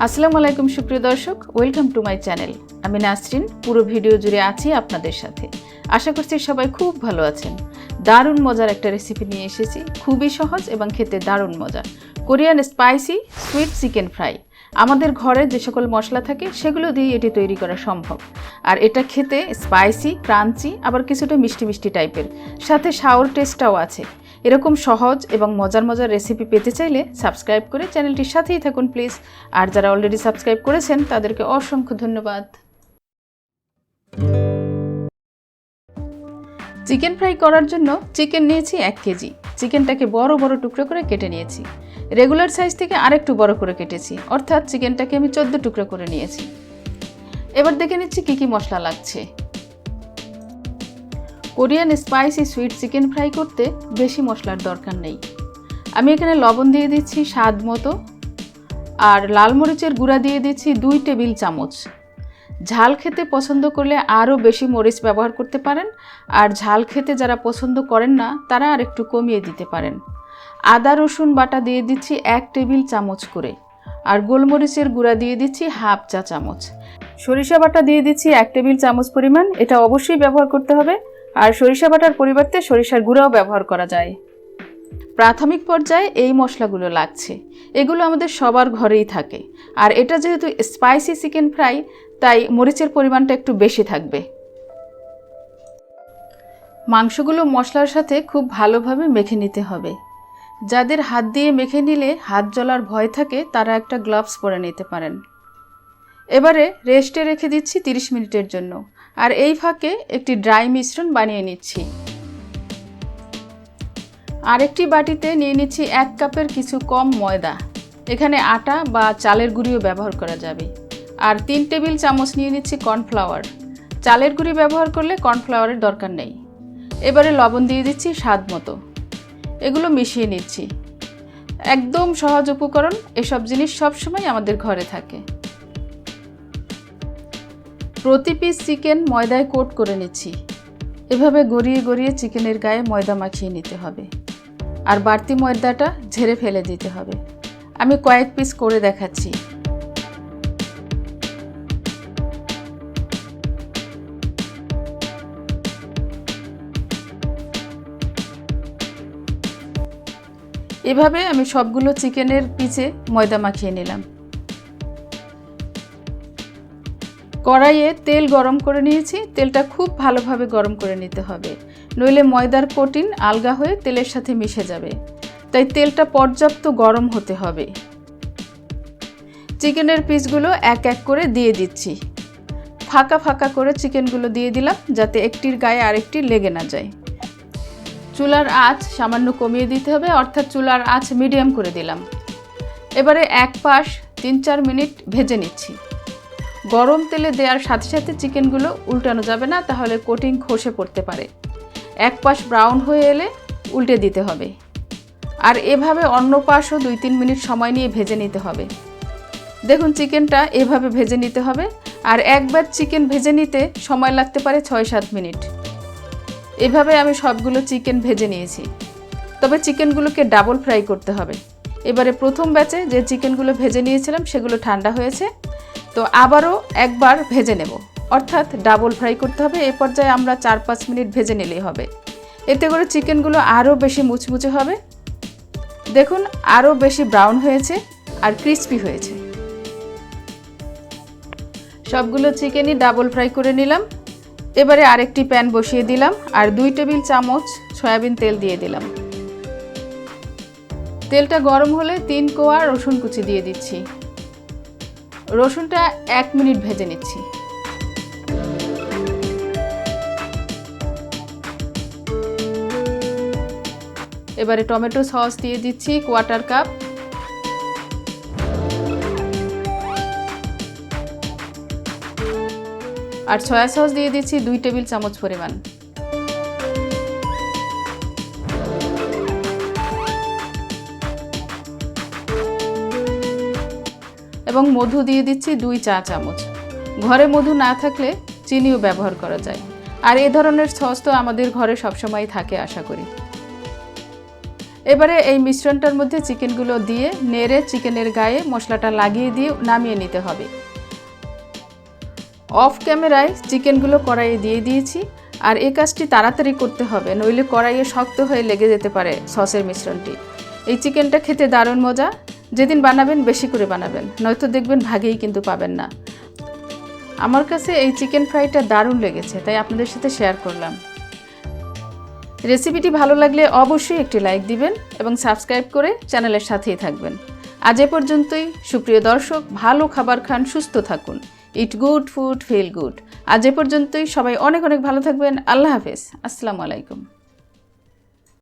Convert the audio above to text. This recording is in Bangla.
আসসালামু আলাইকুম সুপ্রিয় দর্শক, ওয়েলকাম টু মাই চ্যানেল। আমি নাসরিন। পুরো ভিডিও জুড়ে আছি আপনাদের সাথে। আশা করছি সবাই খুব ভালো আছেন। দারুণ মজার একটা রেসিপি নিয়ে এসেছি, খুবই সহজ এবং খেতে দারুণ মজা। Korean spicy sweet chicken fry. আমাদের ঘরে যে সকল মশলা থাকে সেগুলো দিয়ে এটি তৈরি করা সম্ভব। আর এটা খেতে স্পাইসি, ক্রাঞ্চি, আবার কিছুটা মিষ্টি মিষ্টি টাইপের, সাথে সাওর টেস্টটাও আছে। এরকম সহজ এবং মজার মজার রেসিপি পেতে চাইলে সাবস্ক্রাইব করে চ্যানেলটির সাথেই থাকুন প্লিজ। আর যারা অলরেডি সাবস্ক্রাইব করেছেন তাদেরকে অসংখ্য ধন্যবাদ। চিকেন ফ্রাই করার জন্য চিকেন নিয়েছি 1 কেজি। চিকেনটাকে বড় বড় টুকরো করে কেটে নিয়েছি। রেগুলার সাইজ থেকে আরেকটু বড় করে কেটেছি, অর্থাৎ চিকেনটাকে আমি 14 টুকরো করে নিয়েছি। এবার দেখে নিচ্ছি কী কী মশলা লাগছে। Korean spicy sweet chicken fry করতে বেশি মশলার দরকার নেই। আমি এখানে লবণ দিয়ে দিচ্ছি স্বাদ মতো, আর লাল মরিচের গুঁড়া দিয়ে দিচ্ছি 2 টেবিল চামচ। ঝাল খেতে পছন্দ করলে আরও বেশি মরিচ ব্যবহার করতে পারেন, আর ঝাল খেতে যারা পছন্দ করেন না তারা আর একটু কমিয়ে দিতে পারেন। আদা রসুন বাটা দিয়ে দিচ্ছি 1 টেবিল চামচ করে, আর গোলমরিচের গুঁড়া দিয়ে দিচ্ছি হাফ চা চামচ। সরিষা বাটা দিয়ে দিচ্ছি 1 টেবিল চামচ পরিমাণ, এটা অবশ্যই ব্যবহার করতে হবে। আর সরিষা বাটার পরিবর্তে সরিষার গুঁড়াও ব্যবহার করা যায়। প্রাথমিক পর্যায়ে এই মশলাগুলো লাগছে, এগুলো আমাদের সবার ঘরেই থাকে। আর এটা যেহেতু স্পাইসি চিকেন ফ্রাই, তাই মরিচের পরিমাণটা একটু বেশি থাকবে। মাংসগুলো মশলার সাথে খুব ভালোভাবে মেখে নিতে হবে। যাদের হাত দিয়ে মেখে নিলে হাত জ্বলার ভয় থাকে তারা একটা গ্লাভস পরে নিতে পারেন। এবারে রেস্টে রেখে দিচ্ছি 30 মিনিটের জন্য। আর এই ফাঁকে একটি ড্রাই মিশ্রণ বানিয়ে নিচ্ছি। আরেকটি বাটিতে নিয়ে নিচ্ছি 1 কাপের কিছু কম ময়দা। এখানে আটা বা চালের গুঁড়িও ব্যবহার করা যাবে। আর 3 টেবিল চামচ নিয়ে নিচ্ছি কর্নফ্লাওয়ার। চালের গুঁড়ি ব্যবহার করলে কর্নফ্লাওয়ারের দরকার নেই। এবারে লবণ দিয়ে দিচ্ছি স্বাদ মতো। এগুলো মিশিয়ে নিচ্ছি। একদম সহজ উপকরণ, এসব জিনিস সবসময় আমাদের ঘরে থাকে। প্রতি পিস চিকেন ময়দায় কোট করে নিচ্ছি। এভাবে গড়িয়ে গড়িয়ে চিকেনের গায়ে ময়দা মাখিয়ে নিতে হবে, আর বাড়তি ময়দাটা ঝেড়ে ফেলে দিতে হবে। আমি কয়েক পিস করে দেখাচ্ছি। এভাবে আমি সবগুলো চিকেনের পিচে ময়দা মাখিয়ে নিলাম। কড়াইয়ে তেল গরম করে নিয়েছি। তেলটা খুব ভালোভাবে গরম করে নিতে হবে, নইলে ময়দার কোটিং আলগা হয়ে তেলের সাথে মিশে যাবে। তাই তেলটা পর্যাপ্ত গরম হতে হবে। চিকেনের পিসগুলো এক এক করে দিয়ে দিচ্ছি। ফাঁকা ফাঁকা করে চিকেনগুলো দিয়ে দিলাম, যাতে একটির গায়ে আরেকটি লেগে না যায়। চুলার আঁচ সামান্য কমিয়ে দিতে হবে, অর্থাৎ চুলার আঁচ মিডিয়াম করে দিলাম। এবারে এক পাশ 3-4 মিনিট ভেজে নিচ্ছি। গরম তেলে দেওয়ার সাথে সাথে চিকেনগুলো উল্টানো যাবে না, তাহলে কোটিং খসে পড়তে পারে। এক পাশ ব্রাউন হয়ে এলে উল্টে দিতে হবে। আর এভাবে অন্য পাশও 2-3 মিনিট সময় নিয়ে ভেজে নিতে হবে। দেখুন চিকেনটা এভাবে ভেজে নিতে হবে। আর একবার চিকেন ভেজে নিতে সময় লাগতে পারে 6-7 মিনিট। এভাবে আমি সবগুলো চিকেন ভেজে নিয়েছি, তবে চিকেনগুলোকে ডাবল ফ্রাই করতে হবে। এবারে প্রথম ব্যাচে যে চিকেনগুলো ভেজে নিয়েছিলাম সেগুলো ঠান্ডা হয়েছে, তো আবারও একবার ভেজে নেব, অর্থাৎ ডাবল ফ্রাই করতে হবে। এ পর্যায়ে আমরা 4-5 মিনিট ভেজে নিলেই হবে। এতে করে চিকেনগুলো আরও বেশি মুচমুচে হবে। দেখুন আরও বেশি ব্রাউন হয়েছে আর ক্রিস্পি হয়েছে। সবগুলো চিকেনই ডাবল ফ্রাই করে নিলাম। এবারে আরেকটি প্যান বসিয়ে দিলাম, আর 2 টেবিল চামচ সয়াবিন তেল দিয়ে দিলাম। তেলটা গরম হলে 3 কোয়া রসুন কুচি দিয়ে দিচ্ছি। রসুনটা 1 মিনিট ভেজে নিচ্ছি। এবারে টমেটো সস দিয়ে দিচ্ছি 1/4 কাপ। আর সয়া সস দিয়ে দিচ্ছি 2 টেবিল চামচ পরিমাণ। এবং মধু দিয়ে দিচ্ছি 2 চা চামচ। ঘরে মধু না থাকলে চিনিও ব্যবহার করা যায়। আর এই ধরনের সস তো আমাদের ঘরে সবসময় থাকে আশা করি। এবারে এই মিশ্রণটার মধ্যে চিকেনগুলো দিয়ে নেড়ে চিকেনের গায়ে মশলাটা লাগিয়ে দিয়ে নামিয়ে নিতে হবে। অফ ক্যামেরায় চিকেনগুলো কড়াইয়ে দিয়ে দিয়েছি। আর এই কাজটি তাড়াতাড়ি করতে হবে, নইলে কড়াইয়ে শক্ত হয়ে লেগে যেতে পারে সসের মিশ্রণটি। এই চিকেনটা খেতে দারুণ মজা। যেদিন বানাবেন বেশি করে বানাবেন, নয়তো দেখবেন ভাগেই কিন্তু পাবেন না। আমার কাছে এই চিকেন ফ্রাইটা দারুণ লেগেছে, তাই আপনাদের সাথে শেয়ার করলাম। রেসিপিটি ভালো লাগলে অবশ্যই একটি লাইক দিবেন এবং সাবস্ক্রাইব করে চ্যানেলের সাথেই থাকবেন। আজ এ পর্যন্তই। সুপ্রিয় দর্শক, ভালো খাবার খান, সুস্থ থাকুন। It good food, feel good. আজ এ পর্যন্তই। সবাই অনেক অনেক ভালো থাকবেন। আল্লাহ হাফেজ। আসসালামু আলাইকুম।